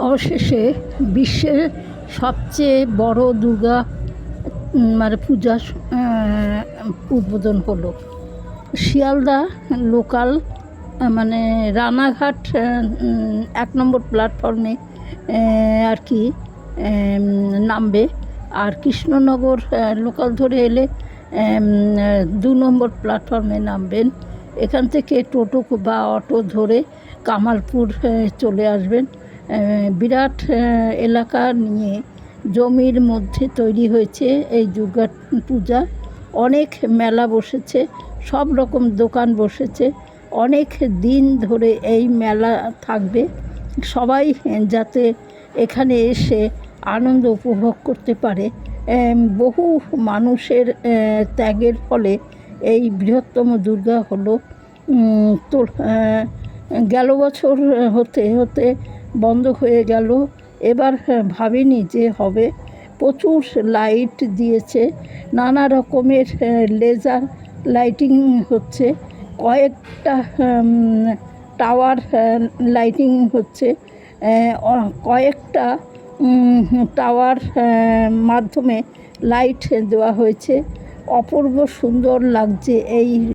অবশেষে বিশ্বের সবচেয়ে বড় দুর্গা পূজা উদ্বোধন হলো। শিয়ালদা লোকাল রানাঘাট ১ নম্বর প্ল্যাটফর্মে আর কি নামবে, আর কৃষ্ণনগর লোকাল ধরে এলে ২ নম্বর প্ল্যাটফর্মে নামবেন। এখান থেকে টোটো বা অটো ধরে কামালপুর চলে আসবেন। বিরাট এলাকা নিয়ে জমির মধ্যে তৈরি হয়েছে এই দুর্গা পূজা। অনেক মেলা বসেছে, সব রকম দোকান বসেছে, অনেক দিন ধরে এই মেলা থাকবে। সবাই যাতে এখানে এসে আনন্দ উপভোগ করতে পারে। বহু মানুষের ত্যাগের ফলে এই বৃহত্তম দুর্গা হলো। তো গেল বছর হতে হতে বন্ধ হয়ে গেল, এবার ভাবিনি যে হবে। প্রচুর লাইট দিয়েছে, নানা রকমের লেজার লাইটিং হচ্ছে, কয়েকটা টাওয়ার লাইটিং হচ্ছে, কয়েকটা টাওয়ার মাধ্যমে লাইট দেওয়া হয়েছে। অপূর্ব সুন্দর লাগছে এই